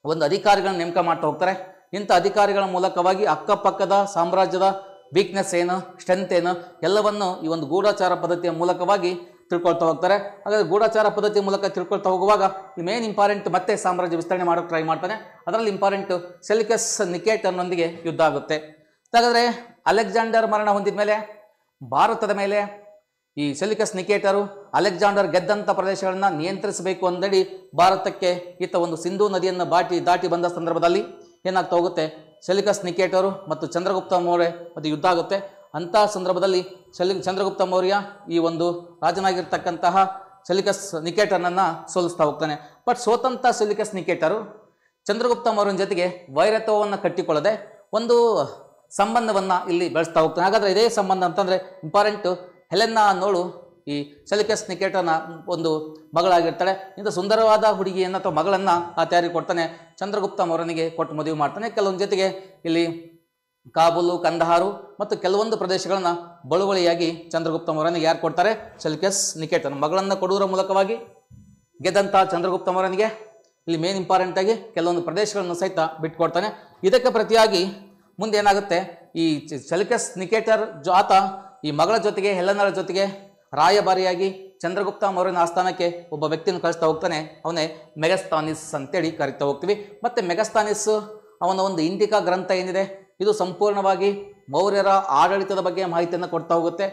ಒಂದು ಅಧಿಕಾರಿಗಳನ್ನ ನೇಮಕ ಮಾಡ್ತಾ ಹೋಗ್ತಾರೆ. ಇಂಥ ಅಧಿಕಾರಿಗಳ ಮೂಲಕವಾಗಿ ಅಕ್ಕಪಕ್ಕದ ಸಾಮ್ರಾಜ್ಯದ ವೀಕ್ನೆಸ್ ಏನು, ಸ್ಟ್ರೆಂತ್ ಏನು ಎಲ್ಲವನ್ನು ಈ ಒಂದು ಗೂಢಾಚಾರ ಪದ್ಧತಿಯ ಮೂಲಕವಾಗಿ ತಿಳ್ಕೊಳ್ತಾ ಹೋಗ್ತಾರೆ. ಹಾಗಾದ್ರೆ ಗೂಢಾಚಾರ ಪದ್ಧತಿ ಮೂಲಕ ತಿಳ್ಕೊಳ್ತಾ ಹೋಗುವಾಗ ಈ ಮೇನ್ ಇಂಪಾರ್ಟೆಂಟ್ ಮತ್ತೆ ಸಾಮ್ರಾಜ್ಯ ವಿಸ್ತರಣೆ ಮಾಡೋಕೆ ಟ್ರೈ ಮಾಡ್ತಾನೆ. ಅದರಲ್ಲಿ ಇಂಪಾರ್ಟೆಂಟ್ ಸೆಲ್ಯೂಕಸ್ ನಿಕೇಟರ್ನೊಂದಿಗೆ ಯುದ್ಧ ಆಗುತ್ತೆ. ಹಾಗಾದ್ರೆ ಅಲೆಕ್ಸಾಂಡರ್ ಮರಣ ಹೊಂದಿದ ಮೇಲೆ ಭಾರತದ ಮೇಲೆ ಈ ಸೆಲ್ಯೂಕಸ್ ನಿಕೇಟರು ಅಲೆಕ್ಸಾಂಡರ್ ಗೆದ್ದಂಥ ಪ್ರದೇಶಗಳನ್ನ ನಿಯಂತ್ರಿಸಬೇಕು ಅಂದೇಳಿ ಭಾರತಕ್ಕೆ ಈತ ಒಂದು ಸಿಂಧೂ ನದಿಯನ್ನು ದಾಟಿ ಬಂದ ಸಂದರ್ಭದಲ್ಲಿ ಏನಾಗ್ತಾ ಹೋಗುತ್ತೆ, ಸೆಲ್ಯೂಕಸ್ ನಿಕೇಟರು ಮತ್ತು ಚಂದ್ರಗುಪ್ತ ಮೌರ್ಯ ಮತ್ತು ಯುದ್ಧ ಆಗುತ್ತೆ. ಅಂತಹ ಸಂದರ್ಭದಲ್ಲಿ ಚಂದ್ರಗುಪ್ತ ಮೌರ್ಯ ಈ ಒಂದು ರಾಜನಾಗಿರ್ತಕ್ಕಂತಹ ಸೆಲ್ಯೂಕಸ್ ನಿಕೇಟರ್ನನ್ನ ಸೋಲಿಸ್ತಾ ಹೋಗ್ತಾನೆ. ಬಟ್ ಸೋತಂತ ಸೆಲ್ಯೂಕಸ್ ನಿಕೇಟರು ಚಂದ್ರಗುಪ್ತ ಮೌರ್ಯನ ಜೊತೆಗೆ ವೈರತ್ವವನ್ನು ಕಟ್ಟಿಕೊಳ್ಳದೆ ಒಂದು ಸಂಬಂಧವನ್ನ ಇಲ್ಲಿ ಬೆಳೆಸ್ತಾ ಹೋಗ್ತಾನೆ. ಹಾಗಾದ್ರೆ ಇದೇ ಸಂಬಂಧ ಅಂತಂದ್ರೆ ಇಂಪಾರ್ಟೆಂಟ್, ಹೆಲೆನ್ನ ಅನ್ನೋಳು ಈ ಸೆಲ್ಯೂಕಸ್ ನಿಕೇಟರ್ನ ಒಂದು ಮಗಳಾಗಿರ್ತಾಳೆ. ಇಂಥ ಸುಂದರವಾದ ಹುಡುಗಿಯನ್ನು ಅಥವಾ ಮಗಳನ್ನ ತಯಾರಿ ಕೊಡ್ತಾನೆ. ಚಂದ್ರಗುಪ್ತ ಮೌರ್ಯನಿಗೆ ಕೊಟ್ಟು ಮದುವೆ ಮಾಡ್ತಾನೆ. ಕೆಲವೊಂದು ಜೊತೆಗೆ ಇಲ್ಲಿ ಕಾಬೂಲು, ಕಂದಹಾರು ಮತ್ತು ಕೆಲವೊಂದು ಪ್ರದೇಶಗಳನ್ನ ಬಳುವಳಿಯಾಗಿ ಚಂದ್ರಗುಪ್ತ ಮೌರ್ಯನಿಗೆ ಯಾರು ಕೊಡ್ತಾರೆ, ಸೆಲ್ಯೂಕಸ್ ನಿಕೇಟರ್ ಮಗಳನ್ನ ಕೊಡುವುದರ ಮೂಲಕವಾಗಿ ಗೆದ್ದಂಥ ಚಂದ್ರಗುಪ್ತ ಮೌರ್ಯನಿಗೆ ಇಲ್ಲಿ ಮೇನ್ ಇಂಪಾರ್ಟೆಂಟ್ ಆಗಿ ಕೆಲವೊಂದು ಪ್ರದೇಶಗಳನ್ನು ಸಹಿತ ಬಿಟ್ಕೊಡ್ತಾನೆ. ಇದಕ್ಕೆ ಪ್ರತಿಯಾಗಿ ಮುಂದೆ ಏನಾಗುತ್ತೆ, ಈ ಸೆಲ್ಯೂಕಸ್ ನಿಕೇಟರ್ ಆತ ಈ ಮಗಳ ಜೊತೆಗೆ ಹೆಲೆನ್ನರ ಜೊತೆಗೆ ರಾಯಭಾರಿಯಾಗಿ ಚಂದ್ರಗುಪ್ತ ಮೌರ್ಯನ ಆಸ್ಥಾನಕ್ಕೆ ಒಬ್ಬ ವ್ಯಕ್ತಿಯನ್ನು ಕಳಿಸ್ತಾ ಹೋಗ್ತಾನೆ. ಅವನೇ ಮೆಗಸ್ತಾನಿಸ್ ಅಂತೇಳಿ ಕರಿತಾ ಹೋಗ್ತೀವಿ. ಮತ್ತೆ ಮೆಗಸ್ತಾನಿಸ್ ಅವನ ಒಂದು ಇಂಡಿಕಾ ಗ್ರಂಥ ಏನಿದೆ ಇದು ಸಂಪೂರ್ಣವಾಗಿ ಮೌರ್ಯರ ಆಡಳಿತದ ಬಗ್ಗೆ ಮಾಹಿತಿಯನ್ನು ಕೊಡ್ತಾ ಹೋಗುತ್ತೆ.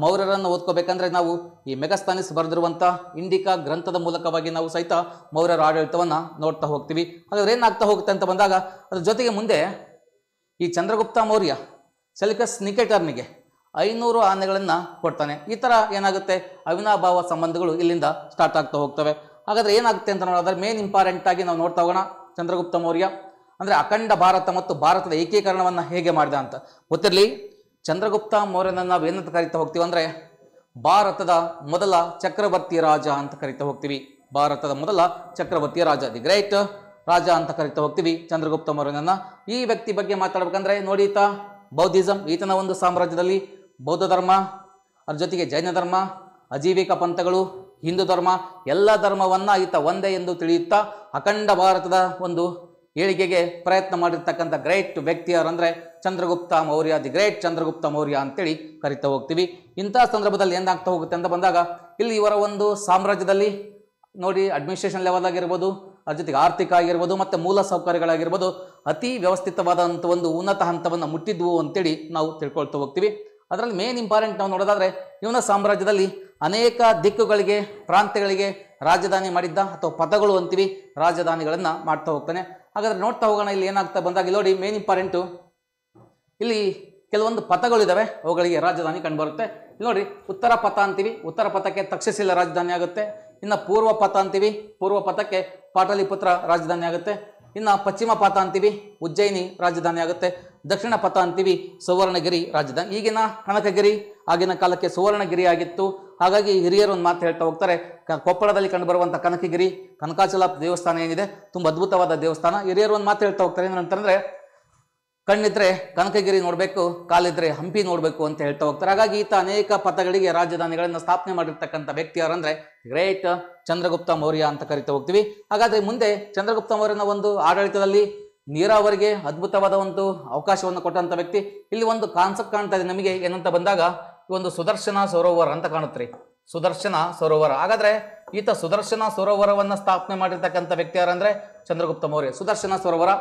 ಮೌರ್ಯರನ್ನು ಓದ್ಕೋಬೇಕಂದ್ರೆ ನಾವು ಈ ಮೆಗಸ್ತಾನಿಸ್ ಬರೆದಿರುವಂಥ ಇಂಡಿಕಾ ಗ್ರಂಥದ ಮೂಲಕವಾಗಿ ನಾವು ಸಹಿತ ಮೌರ್ಯರ ಆಡಳಿತವನ್ನು ನೋಡ್ತಾ ಹೋಗ್ತೀವಿ. ಹಾಗಾದ್ರೆ ಏನಾಗ್ತಾ ಹೋಗುತ್ತೆ ಅಂತ ಬಂದಾಗ ಅದ್ರ ಜೊತೆಗೆ ಮುಂದೆ ಈ ಚಂದ್ರಗುಪ್ತ ಮೌರ್ಯ ಸೆಲ್ಯೂಕಸ್ ನಿಕೇಟರ್ನಿಗೆ 500 ಆನೆಗಳನ್ನು ಕೊಡ್ತಾನೆ. ಈ ಥರ ಏನಾಗುತ್ತೆ, ಅವಿನಾಭಾವ ಸಂಬಂಧಗಳು ಇಲ್ಲಿಂದ ಸ್ಟಾರ್ಟ್ ಆಗ್ತಾ ಹೋಗ್ತವೆ. ಹಾಗಾದ್ರೆ ಏನಾಗುತ್ತೆ ಅಂತ ನೋಡಿದ್ರೆ ಮೇನ್ ಇಂಪಾರ್ಟೆಂಟ್ ಆಗಿ ನಾವು ನೋಡ್ತಾ ಹೋಗೋಣ. ಚಂದ್ರಗುಪ್ತ ಮೌರ್ಯ ಅಂದರೆ ಅಖಂಡ ಭಾರತ ಮತ್ತು ಭಾರತದ ಏಕೀಕರಣವನ್ನು ಹೇಗೆ ಮಾಡಿದ ಅಂತ ಗೊತ್ತಿರಲಿ. ಚಂದ್ರಗುಪ್ತ ಮೌರ್ಯನನ್ನು ನಾವು ಏನಂತ ಕರಿತಾ ಹೋಗ್ತೀವಿ ಅಂದರೆ ಭಾರತದ ಮೊದಲ ಚಕ್ರವರ್ತಿ ರಾಜ ಅಂತ ಕರಿತಾ ಹೋಗ್ತೀವಿ. ಭಾರತದ ಮೊದಲ ಚಕ್ರವರ್ತಿ ರಾಜ, ದಿ ಗ್ರೇಟ್ ರಾಜ ಅಂತ ಕರಿತಾ ಹೋಗ್ತೀವಿ ಚಂದ್ರಗುಪ್ತ ಮೌರ್ಯನನ್ನ. ಈ ವ್ಯಕ್ತಿ ಬಗ್ಗೆ ಮಾತಾಡ್ಬೇಕಂದ್ರೆ ನೋಡಿ, ಈತ ಬೌದ್ಧಿಸಂ, ಈತನ ಒಂದು ಸಾಮ್ರಾಜ್ಯದಲ್ಲಿ ಬೌದ್ಧ ಧರ್ಮ, ಅದ್ರ ಜೊತೆಗೆ ಜೈನ ಧರ್ಮ, ಅಜೀವಿಕ ಪಂಥಗಳು, ಹಿಂದೂ ಧರ್ಮ ಎಲ್ಲ ಧರ್ಮವನ್ನ ಈತ ಒಂದೇ ಎಂದು ತಿಳಿಯುತ್ತಾ ಅಖಂಡ ಭಾರತದ ಒಂದು ಏಳಿಗೆಗೆ ಪ್ರಯತ್ನ ಮಾಡಿರ್ತಕ್ಕಂಥ ಗ್ರೇಟ್ ವ್ಯಕ್ತಿ ಯಾರಂದ್ರೆ ಚಂದ್ರಗುಪ್ತ ಮೌರ್ಯ, ದಿ ಗ್ರೇಟ್ ಚಂದ್ರಗುಪ್ತ ಮೌರ್ಯ ಅಂತೇಳಿ ಕರಿತಾ ಹೋಗ್ತೀವಿ. ಇಂತಹ ಸಂದರ್ಭದಲ್ಲಿ ಏನಾಗ್ತಾ ಹೋಗುತ್ತೆ ಅಂತ ಬಂದಾಗ ಇಲ್ಲಿ ಇವರ ಒಂದು ಸಾಮ್ರಾಜ್ಯದಲ್ಲಿ ನೋಡಿ ಅಡ್ಮಿನಿಸ್ಟ್ರೇಷನ್ ಲೆವೆಲ್ ಆಗಿರ್ಬೋದು, ಅದ್ರ ಜೊತೆಗೆ ಆರ್ಥಿಕ ಆಗಿರ್ಬೋದು ಮತ್ತು ಮೂಲ ಸೌಕರ್ಯಗಳಾಗಿರ್ಬೋದು ಅತಿ ವ್ಯವಸ್ಥಿತವಾದಂಥ ಒಂದು ಉನ್ನತ ಹಂತವನ್ನು ಮುಟ್ಟಿದ್ವು ಅಂತೇಳಿ ನಾವು ತಿಳ್ಕೊಳ್ತಾ ಹೋಗ್ತೀವಿ. ಅದರಲ್ಲಿ ಮೇನ್ ಇಂಪಾರ್ಟೆಂಟ್ ನಾವು ನೋಡೋದಾದ್ರೆ ಇವನ ಸಾಮ್ರಾಜ್ಯದಲ್ಲಿ ಅನೇಕ ದಿಕ್ಕುಗಳಿಗೆ, ಪ್ರಾಂತ್ಯಗಳಿಗೆ ರಾಜಧಾನಿ ಮಾಡಿದ್ದ ಅಥವಾ ಪದಗಳು ಅಂತೀವಿ, ರಾಜಧಾನಿಗಳನ್ನು ಮಾಡ್ತಾ ಹೋಗ್ತಾನೆ. ಹಾಗಾದ್ರೆ ನೋಡ್ತಾ ಹೋಗೋಣ ಇಲ್ಲಿ ಏನಾಗ್ತಾ ಬಂದಾಗ ಇಲ್ಲಿ ನೋಡಿ ಮೇನ್ ಇಂಪಾರ್ಟೆಂಟು ಇಲ್ಲಿ ಕೆಲವೊಂದು ಪಥಗಳಿದ್ದಾವೆ, ಅವುಗಳಿಗೆ ರಾಜಧಾನಿ ಕಂಡುಬರುತ್ತೆ. ಇಲ್ಲಿ ನೋಡಿ ಉತ್ತರ ಪಥ ಅಂತೀವಿ, ಉತ್ತರ ಪಥಕ್ಕೆ ತಕ್ಷಶಿಲ ರಾಜಧಾನಿ ಆಗುತ್ತೆ. ಇನ್ನು ಪೂರ್ವ ಪಥ ಅಂತೀವಿ, ಪೂರ್ವ ಪಥಕ್ಕೆ ಪಾಟಲಿಪುತ್ರ ರಾಜಧಾನಿ ಆಗುತ್ತೆ. ಇನ್ನು ಪಶ್ಚಿಮ ಪಥ ಅಂತೀವಿ, ಉಜ್ಜಯಿನಿ ರಾಜಧಾನಿ ಆಗುತ್ತೆ. ದಕ್ಷಿಣ ಪಥ ಅಂತೀವಿ, ಸುವರ್ಣಗಿರಿ ರಾಜಧಾನಿ. ಈಗಿನ ಕನಕಗಿರಿ ಆಗಿನ ಕಾಲಕ್ಕೆ ಸುವರ್ಣಗಿರಿ ಆಗಿತ್ತು. ಹಾಗಾಗಿ ಹಿರಿಯರು ಒಂದು ಮಾತು ಹೇಳ್ತಾ ಹೋಗ್ತಾರೆ, ಕೊಪ್ಪಳದಲ್ಲಿ ಕಂಡುಬರುವಂಥ ಕನಕಗಿರಿ ಕನಕಾಚಲ ದೇವಸ್ಥಾನ ಏನಿದೆ ತುಂಬ ಅದ್ಭುತವಾದ ದೇವಸ್ಥಾನ. ಹಿರಿಯರು ಒಂದು ಮಾತು ಹೇಳ್ತಾ ಹೋಗ್ತಾರೆ ಏನಂತಂದ್ರೆ ಕಣ್ಣಿದ್ರೆ ಕನಕಗಿರಿ ನೋಡಬೇಕು, ಕಾಲಿದ್ರೆ ಹಂಪಿ ನೋಡಬೇಕು ಅಂತ ಹೇಳ್ತಾ ಹೋಗ್ತಾರೆ. ಹಾಗಾಗಿ ಈತ ಅನೇಕ ಪಥಗಳಿಗೆ ರಾಜಧಾನಿಗಳನ್ನು ಸ್ಥಾಪನೆ ಮಾಡಿರ್ತಕ್ಕಂಥ ವ್ಯಕ್ತಿ ಯಾರಂದ್ರೆ ಗ್ರೇಟ್ ಚಂದ್ರಗುಪ್ತ ಮೌರ್ಯ ಅಂತ ಕರಿತಾ ಹೋಗ್ತೀವಿ. ಹಾಗಾದ್ರೆ ಮುಂದೆ ಚಂದ್ರಗುಪ್ತ ಮೌರ್ಯನ ಒಂದು ಆಡಳಿತದಲ್ಲಿ ನೀರಾವರಿಗೆ ಅದ್ಭುತವಾದ ಒಂದು ಅವಕಾಶವನ್ನು ಕೊಟ್ಟಂತ ವ್ಯಕ್ತಿ. ಇಲ್ಲಿ ಒಂದು ಕಾನ್ಸೆಪ್ಟ್ ಕಾಣ್ತಾ ಇದೆ ನಮಗೆ ಏನಂತ ಬಂದಾಗ ಈ ಒಂದು ಸುದರ್ಶನ ಸರೋವರ ಅಂತ ಕಾಣುತ್ತೆ. ಸುದರ್ಶನ ಸರೋವರ, ಹಾಗಾದ್ರೆ ಈತ ಸುದರ್ಶನ ಸರೋವರವನ್ನ ಸ್ಥಾಪನೆ ಮಾಡಿರ್ತಕ್ಕಂಥ ವ್ಯಕ್ತಿ ಯಾರಂದ್ರೆ ಚಂದ್ರಗುಪ್ತ ಮೌರ್ಯ. ಸುದರ್ಶನ ಸರೋವರ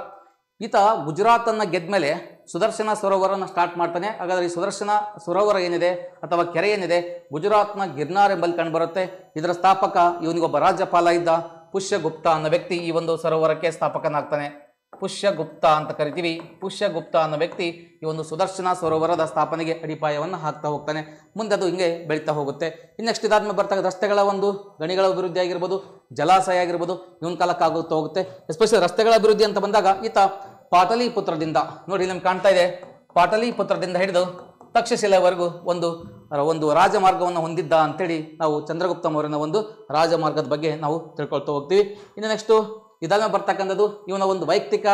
ಈತ ಗುಜರಾತನ್ನ ಗೆದ್ಮೇಲೆ ಸುದರ್ಶನ ಸರೋವರನ ಸ್ಟಾರ್ಟ್ ಮಾಡ್ತಾನೆ. ಹಾಗಾದ್ರೆ ಈ ಸುದರ್ಶನ ಸರೋವರ ಏನಿದೆ ಅಥವಾ ಕೆರೆ ಏನಿದೆ ಗುಜರಾತ್ನ ಗಿರ್ನಾರ್ ಎಂಬಲ್ಲಿ ಕಂಡು ಬರುತ್ತೆ. ಇದರ ಸ್ಥಾಪಕ ಇವನಿಗೊಬ್ಬ ರಾಜ್ಯಪಾಲ ಇದ್ದ ಪುಷ್ಯಗುಪ್ತ ಅನ್ನೋ ವ್ಯಕ್ತಿ ಈ ಒಂದು ಸರೋವರಕ್ಕೆ ಸ್ಥಾಪಕನಾಗ್ತಾನೆ. ಪುಷ್ಯಗುಪ್ತ ಅಂತ ಕರಿತೀವಿ. ಪುಷ್ಯಗುಪ್ತ ಅನ್ನೋ ವ್ಯಕ್ತಿ ಈ ಒಂದು ಸುದರ್ಶನ ಸರೋವರದ ಸ್ಥಾಪನೆಗೆ ಅಡಿಪಾಯವನ್ನು ಹಾಕ್ತಾ ಹೋಗ್ತಾನೆ. ಮುಂದೆ ಅದು ಹಿಂಗೆ ಬೆಳೀತಾ ಹೋಗುತ್ತೆ. ಇನ್ನೆಕ್ಸ್ಟ್ ಇದಾದ್ಮೇಲೆ ಬರ್ತಾಗ ರಸ್ತೆಗಳ ಒಂದು ಗಣಿಗಳ ಅಭಿವೃದ್ಧಿ ಆಗಿರ್ಬೋದು, ಜಲಾಶಯ ಆಗಿರ್ಬೋದು, ಇವನ್ ಕಾಲಕ್ಕೆ ಆಗುತ್ತಾ ಹೋಗುತ್ತೆ. ಎಸ್ಪೆಷಲಿ ರಸ್ತೆಗಳ ಅಭಿವೃದ್ಧಿ ಅಂತ ಬಂದಾಗ ಈತ ಪಾಟಲಿಪುತ್ರದಿಂದ, ನೋಡಿ ನಿಮ್ಗೆ ಕಾಣ್ತಾ ಇದೆ, ಪಾಟಲಿಪುತ್ರದಿಂದ ಹಿಡಿದು ತಕ್ಷಶಿಲೆವರೆಗೂ ಒಂದು ರಾಜಮಾರ್ಗವನ್ನು ಹೊಂದಿದ್ದ ಅಂತೇಳಿ ನಾವು ಚಂದ್ರಗುಪ್ತ ಮೌರ್ಯನ ಒಂದು ರಾಜಮಾರ್ಗದ ಬಗ್ಗೆ ನಾವು ತಿಳ್ಕೊಳ್ತಾ ಹೋಗ್ತೀವಿ. ಇನ್ನು ನೆಕ್ಸ್ಟು ಇದಾದ್ಮೇಲೆ ಬರ್ತಕ್ಕಂಥದ್ದು ಇವನ ಒಂದು ವೈಯಕ್ತಿಕ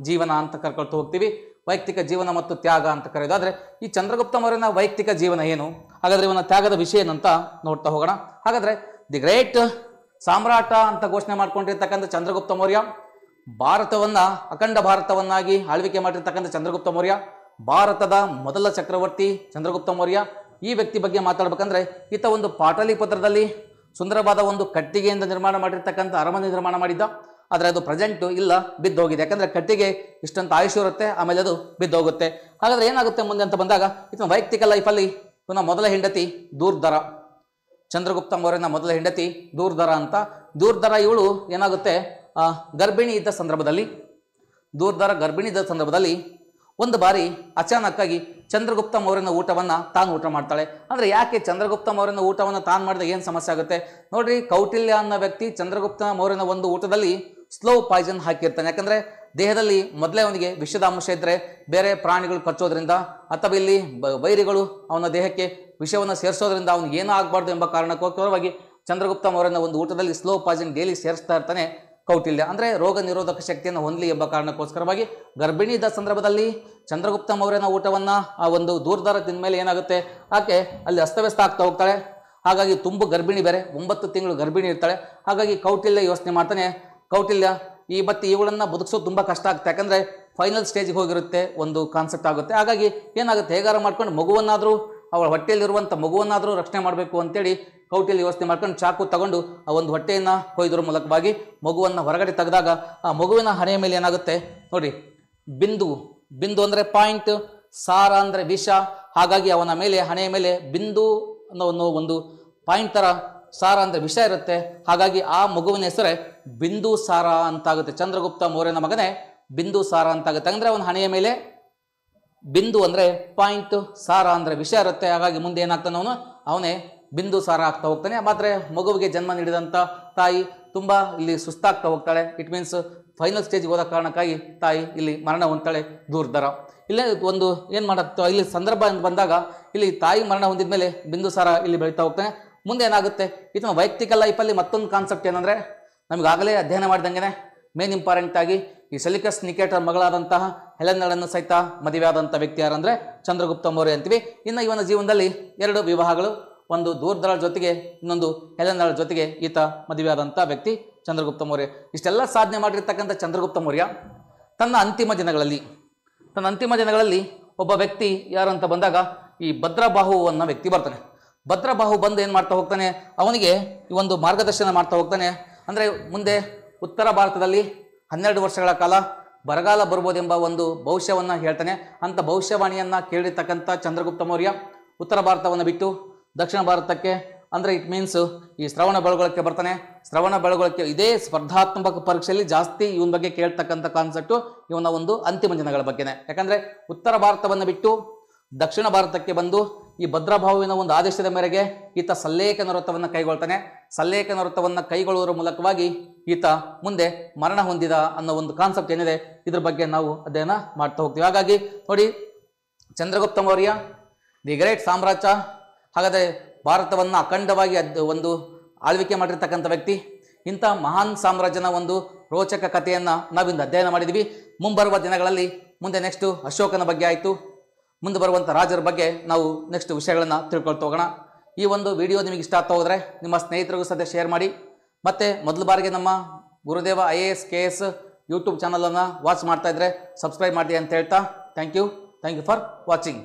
ಜೀವನ ಅಂತ ಕರ್ಕೊಳ್ತಾ ಹೋಗ್ತೀವಿ. ವೈಯಕ್ತಿಕ ಜೀವನ ಮತ್ತು ತ್ಯಾಗ ಅಂತ ಕರೆಯೋದಾದ್ರೆ ಈ ಚಂದ್ರಗುಪ್ತ ಮೌರ್ಯನ ವೈಯಕ್ತಿಕ ಜೀವನ ಏನು, ಹಾಗಾದ್ರೆ ಇವನ ತ್ಯಾಗದ ವಿಷಯ ಏನಂತ ನೋಡ್ತಾ ಹೋಗೋಣ. ಹಾಗಾದ್ರೆ ದಿ ಗ್ರೇಟ್ ಸಾಮ್ರಾಟ ಅಂತ ಘೋಷಣೆ ಮಾಡ್ಕೊಂಡಿರ್ತಕ್ಕಂಥ ಚಂದ್ರಗುಪ್ತ ಮೌರ್ಯ, ಭಾರತವನ್ನ ಅಖಂಡ ಭಾರತವನ್ನಾಗಿ ಆಳ್ವಿಕೆ ಮಾಡಿರ್ತಕ್ಕಂಥ ಚಂದ್ರಗುಪ್ತ ಮೌರ್ಯ, ಭಾರತದ ಮೊದಲ ಚಕ್ರವರ್ತಿ ಚಂದ್ರಗುಪ್ತ ಮೌರ್ಯ. ಈ ವ್ಯಕ್ತಿ ಬಗ್ಗೆ ಮಾತಾಡ್ಬೇಕಂದ್ರೆ ಈತ ಒಂದು ಪಾಟಲಿಪುತ್ರದಲ್ಲಿ ಸುಂದರವಾದ ಒಂದು ಕಟ್ಟಿಗೆಯಿಂದ ನಿರ್ಮಾಣ ಮಾಡಿರ್ತಕ್ಕಂಥ ಅರಮನೆ ನಿರ್ಮಾಣ ಮಾಡಿದ್ದ. ಆದರೆ ಅದು ಪ್ರೆಸೆಂಟ್ ಇಲ್ಲ, ಬಿದ್ದೋಗಿದೆ. ಯಾಕಂದ್ರೆ ಕಟ್ಟಿಗೆ ಇಷ್ಟಂತ ಆಯುಷ್ಯ ಇರುತ್ತೆ, ಆಮೇಲೆ ಅದು ಬಿದ್ದೋಗುತ್ತೆ. ಹಾಗಾದ್ರೆ ಏನಾಗುತ್ತೆ ಮುಂದೆ ಅಂತ ಬಂದಾಗ ಈತನ ವೈಯಕ್ತಿಕ ಲೈಫಲ್ಲಿ ಇವನ ಮೊದಲ ಹೆಂಡತಿ ದೂರ್ಧರ, ಚಂದ್ರಗುಪ್ತ ಮೌರ್ಯನ ಮೊದಲ ಹೆಂಡತಿ ದೂರ್ಧರ ಅಂತ. ದೂರ್ಧರ ಇವಳು ಏನಾಗುತ್ತೆ, ಗರ್ಭಿಣಿ ಇದ್ದ ಸಂದರ್ಭದಲ್ಲಿ ಒಂದು ಬಾರಿ ಅಚಾನಕ್ಕಾಗಿ ಚಂದ್ರಗುಪ್ತ ಮೌರ್ಯನ ಊಟವನ್ನ ತಾನು ಊಟ ಮಾಡ್ತಾಳೆ. ಅಂದ್ರೆ ಯಾಕೆ ಚಂದ್ರಗುಪ್ತ ಮೌರ್ಯನ ಊಟವನ್ನು ತಾನು ಮಾಡಿದಾಗ ಏನು ಸಮಸ್ಯೆ ಆಗುತ್ತೆ ನೋಡ್ರಿ. ಕೌಟಿಲ್ಯ ಅನ್ನೋ ವ್ಯಕ್ತಿ ಚಂದ್ರಗುಪ್ತ ಮೌರ್ಯನ ಒಂದು ಊಟದಲ್ಲಿ ಸ್ಲೋ ಪಾಯ್ಸನ್ ಹಾಕಿರ್ತಾನೆ. ಯಾಕಂದ್ರೆ ದೇಹದಲ್ಲಿ ಮೊದಲೇ ಅವನಿಗೆ ವಿಷದ ಅಂಶ ಇದ್ರೆ ಬೇರೆ ಪ್ರಾಣಿಗಳು ಕಚ್ಚೋದ್ರಿಂದ ಅಥವಾ ಇಲ್ಲಿ ವೈರಿಗಳು ಅವನ ದೇಹಕ್ಕೆ ವಿಷವನ್ನು ಸೇರಿಸೋದ್ರಿಂದ ಅವನಿಗೆ ಏನೂ ಆಗಬಾರ್ದು ಎಂಬ ಕಾರಣಕ್ಕೋಸ್ಕರವಾಗಿ ಚಂದ್ರಗುಪ್ತ ಮೌರ್ಯನ ಒಂದು ಊಟದಲ್ಲಿ ಸ್ಲೋ ಪಾಯ್ಸನ್ ಡೈಲಿ ಸೇರಿಸ್ತಾ ಇರ್ತಾನೆ ಕೌಟಿಲ್ಯ. ಅಂದರೆ ರೋಗ ನಿರೋಧಕ ಶಕ್ತಿಯನ್ನು ಹೊಂದಲಿ ಎಂಬ ಕಾರಣಕ್ಕೋಸ್ಕರವಾಗಿ ಗರ್ಭಿಣಿ ಇದ್ದ ಸಂದರ್ಭದಲ್ಲಿ ಚಂದ್ರಗುಪ್ತ ಮೌರ್ಯನ ಊಟವನ್ನು ಆ ಒಂದು ದೂರ್ಧರ ತಿಂದ ಮೇಲೆ ಏನಾಗುತ್ತೆ, ಆಕೆ ಅಲ್ಲಿ ಅಸ್ತವ್ಯಸ್ತ ಆಗ್ತಾ ಹೋಗ್ತಾಳೆ. ಹಾಗಾಗಿ ತುಂಬು ಗರ್ಭಿಣಿ ಬೇರೆ, 9 ತಿಂಗಳು ಗರ್ಭಿಣಿ ಇರ್ತಾಳೆ. ಹಾಗಾಗಿ ಕೌಟಿಲ್ಯ ಯೋಚನೆ ಮಾಡ್ತಾನೆ, ಕೌಟಿಲ್ಯ ಇವಳನ್ನು ಬದುಕಿಸೋದು ತುಂಬ ಕಷ್ಟ ಆಗುತ್ತೆ. ಯಾಕಂದರೆ ಫೈನಲ್ ಸ್ಟೇಜಿಗೆ ಹೋಗಿರುತ್ತೆ, ಒಂದು ಕಾನ್ಸೆಪ್ಟ್ ಆಗುತ್ತೆ. ಹಾಗಾಗಿ ಏನಾಗುತ್ತೆ, ಹೇಗಾರ ಮಾಡ್ಕೊಂಡು ಮಗುವನ್ನಾದರೂ, ಅವಳ ಹೊಟ್ಟೆಯಲ್ಲಿರುವಂಥ ಮಗುವನ್ನಾದರೂ ರಕ್ಷಣೆ ಮಾಡಬೇಕು ಅಂತೇಳಿ ಕೌಟಿಲ್ಯ ಯೋಚನೆ ಮಾಡ್ಕೊಂಡು ಚಾಕು ತಗೊಂಡು ಆ ಒಂದು ಹೊಟ್ಟೆಯನ್ನು ಕೊಯ್ದ್ರ ಮೂಲಕವಾಗಿ ಮಗುವನ್ನು ಹೊರಗಡೆ ತೆಗೆದಾಗ ಆ ಮಗುವಿನ ಹಣೆಯ ಮೇಲೆ ಏನಾಗುತ್ತೆ ನೋಡಿ, ಬಿಂದು ಅಂದರೆ ಪಾಯಿಂಟ್, ಸಾರ ಅಂದರೆ ವಿಷ. ಹಾಗಾಗಿ ಅವನ ಮೇಲೆ ಹಣೆಯ ಮೇಲೆ ಬಿಂದು ಅನ್ನೋ ಒಂದು ಪಾಯಿಂಟ್ ಥರ ಸಾರ ಅಂದರೆ ವಿಷ ಇರುತ್ತೆ. ಹಾಗಾಗಿ ಆ ಮಗುವಿನ ಹೆಸರೇ ಬಿಂದು ಸಾರ ಅಂತಾಗುತ್ತೆ. ಚಂದ್ರಗುಪ್ತ ಮೌರ್ಯನ ಮಗನೇ ಬಿಂದು ಸಾರ ಅಂತಾಗುತ್ತೆ. ಅಂದರೆ ಅವನ ಹಣೆಯ ಮೇಲೆ ಬಿಂದು ಅಂದರೆ ಪಾಯಿಂಟ್, ಸಾರ ಅಂದರೆ ವಿಷ ಇರುತ್ತೆ. ಹಾಗಾಗಿ ಮುಂದೆ ಏನಾಗ್ತಾನೆ, ಅವನೇ ಬಿಂದು ಸಾರ ಆಗ್ತಾ ಹೋಗ್ತಾನೆ. ಮಾತ್ರ ಮಗುವಿಗೆ ಜನ್ಮ ನೀಡಿದಂಥ ತಾಯಿ ತುಂಬ ಇಲ್ಲಿ ಸುಸ್ತಾಗ್ತಾ ಹೋಗ್ತಾಳೆ. ಇಟ್ ಮೀನ್ಸ್ ಫೈನಲ್ ಸ್ಟೇಜ್ಗೆ ಹೋದ ಕಾರಣಕ್ಕಾಗಿ ತಾಯಿ ಇಲ್ಲಿ ಮರಣ ಹೊಂದ್ತಾಳೆ ದೂರ್ಧರ. ಇಲ್ಲೇ ಒಂದು ಏನು ಮಾಡತ್ತೋ ಇಲ್ಲಿ ಸಂದರ್ಭ ಅಂತ ಬಂದಾಗ ಇಲ್ಲಿ ತಾಯಿ ಮರಣ ಹೊಂದಿದ ಮೇಲೆ ಬಿಂದು ಸಾರ ಇಲ್ಲಿ ಬೆಳೀತಾ ಹೋಗ್ತಾನೆ. ಮುಂದೆ ಏನಾಗುತ್ತೆ, ಇದನ್ನ ವೈಯಕ್ತಿಕ ಲೈಫಲ್ಲಿ ಮತ್ತೊಂದು ಕಾನ್ಸೆಪ್ಟ್ ಏನಂದರೆ, ನಮಗಾಗಲೇ ಅಧ್ಯಯನ ಮಾಡಿದಂಗೆ ಮೇನ್ ಇಂಪಾರ್ಟೆಂಟ್ ಆಗಿ ಈ ಸೆಲಿಕಸ್ ನಿಕೇಟರ್ ಮಗಳಾದಂತಹ ಹೆಲೆನಳನ್ನು ಸಹಿತ ಮದುವೆ ಆದಂಥ ವ್ಯಕ್ತಿ ಯಾರಂದರೆ ಚಂದ್ರಗುಪ್ತ ಮೌರ್ಯ ಅಂತೀವಿ. ಇನ್ನು ಇವನ ಜೀವನದಲ್ಲಿ 2 ವಿವಾಹಗಳು, ಒಂದು ದೂರ್ಧರ ಜೊತೆಗೆ ಇನ್ನೊಂದು ಹೆಲೆನಳ ಜೊತೆಗೆ ಈತ ಮದುವೆ ಆದಂಥ ವ್ಯಕ್ತಿ ಚಂದ್ರಗುಪ್ತ ಮೌರ್ಯ. ಇಷ್ಟೆಲ್ಲ ಸಾಧನೆ ಮಾಡಿರ್ತಕ್ಕಂಥ ಚಂದ್ರಗುಪ್ತ ಮೌರ್ಯ ತನ್ನ ಅಂತಿಮ ದಿನಗಳಲ್ಲಿ ಒಬ್ಬ ವ್ಯಕ್ತಿ ಯಾರು ಅಂತ ಬಂದಾಗ ಈ ಭದ್ರಬಾಹು ಅನ್ನೋ ವ್ಯಕ್ತಿ ಬರ್ತಾನೆ. ಭದ್ರಬಾಹು ಬಂದು ಏನು ಮಾಡ್ತಾ ಹೋಗ್ತಾನೆ, ಅವನಿಗೆ ಈ ಒಂದು ಮಾರ್ಗದರ್ಶನ ಮಾಡ್ತಾ ಹೋಗ್ತಾನೆ. ಅಂದರೆ ಮುಂದೆ ಉತ್ತರ ಭಾರತದಲ್ಲಿ 12 ವರ್ಷಗಳ ಕಾಲ ಬರಗಾಲ ಬರ್ಬೋದೆಂಬ ಒಂದು ಭವಿಷ್ಯವನ್ನು ಹೇಳ್ತಾನೆ. ಅಂಥ ಭವಿಷ್ಯವಾಣಿಯನ್ನು ಕೇಳಿರ್ತಕ್ಕಂಥ ಚಂದ್ರಗುಪ್ತ ಮೌರ್ಯ ಉತ್ತರ ಭಾರತವನ್ನು ಬಿಟ್ಟು ದಕ್ಷಿಣ ಭಾರತಕ್ಕೆ, ಅಂದರೆ ಇಟ್ ಮೀನ್ಸ್ ಈ ಶ್ರವಣ ಬೆಳಗೊಳಕ್ಕೆ ಬರ್ತಾನೆ. ಶ್ರವಣ ಬೆಳಗೊಳಕ್ಕೆ ಇದೇ ಸ್ಪರ್ಧಾತ್ಮಕ ಪರೀಕ್ಷೆಯಲ್ಲಿ ಜಾಸ್ತಿ ಇವನ ಬಗ್ಗೆ ಕೇಳ್ತಕ್ಕಂಥ ಕಾನ್ಸೆಪ್ಟು ಇವನ ಒಂದು ಅಂತಿಮ ದಿನಗಳ ಬಗ್ಗೆನೇ. ಯಾಕಂದರೆ ಉತ್ತರ ಭಾರತವನ್ನು ಬಿಟ್ಟು ದಕ್ಷಿಣ ಭಾರತಕ್ಕೆ ಬಂದು ಈ ಭದ್ರಬಾಹುವಿನ ಒಂದು ಆದೇಶದ ಮೇರೆಗೆ ಈತ ಸಲ್ಲೇಖನ ವ್ರತವನ್ನು ಕೈಗೊಳ್ತಾನೆ. ಸಲ್ಲೇಖನ ವ್ರತವನ್ನು ಕೈಗೊಳ್ಳುವುದರ ಮೂಲಕವಾಗಿ ಈತ ಮುಂದೆ ಮರಣ ಹೊಂದಿದ ಅನ್ನೋ ಒಂದು ಕಾನ್ಸೆಪ್ಟ್ ಏನಿದೆ, ಇದ್ರ ಬಗ್ಗೆ ನಾವು ಅಧ್ಯಯನ ಮಾಡ್ತಾ ಹೋಗ್ತೀವಿ. ಹಾಗಾಗಿ ನೋಡಿ, ಚಂದ್ರಗುಪ್ತ ಮೌರ್ಯ ದಿ ಗ್ರೇಟ್ ಸಾಮ್ರಾಜ್ಯ, ಹಾಗಾದರೆ ಭಾರತವನ್ನು ಅಖಂಡವಾಗಿ ಒಂದು ಆಳ್ವಿಕೆ ಮಾಡಿರ್ತಕ್ಕಂಥ ವ್ಯಕ್ತಿ. ಇಂಥ ಮಹಾನ್ ಸಾಮ್ರಾಜ್ಯನ ಒಂದು ರೋಚಕ ಕಥೆಯನ್ನು ನಾವಿಂದು ಅಧ್ಯಯನ ಮಾಡಿದ್ವಿ. ಮುಂಬರುವ ದಿನಗಳಲ್ಲಿ ಮುಂದೆ ನೆಕ್ಸ್ಟು ಅಶೋಕನ ಬಗ್ಗೆ ಆಯಿತು, ಮುಂದೆ ಬರುವಂಥ ರಾಜರ ಬಗ್ಗೆ ನಾವು ನೆಕ್ಸ್ಟ್ ವಿಷಯಗಳನ್ನು ತಿಳ್ಕೊಳ್ತಾ ಹೋಗೋಣ. ಈ ಒಂದು ವಿಡಿಯೋ ನಿಮಗೆ ಇಷ್ಟ ಆಗ್ತಾ ಹೋದರೆ ನಿಮ್ಮ ಸ್ನೇಹಿತರಿಗೂ ಸದ್ಯ ಶೇರ್ ಮಾಡಿ. ಮತ್ತು ಮೊದಲ ಬಾರಿಗೆ ನಮ್ಮ ಗುರುದೇವ IAS KS ಯೂಟ್ಯೂಬ್ ಚಾನಲನ್ನು ವಾಚ್ ಮಾಡ್ತಾ ಇದ್ದರೆ ಸಬ್ಸ್ಕ್ರೈಬ್ ಮಾಡಿ ಅಂತ ಹೇಳ್ತಾ ಥ್ಯಾಂಕ್ ಯು ಫಾರ್ ವಾಚಿಂಗ್.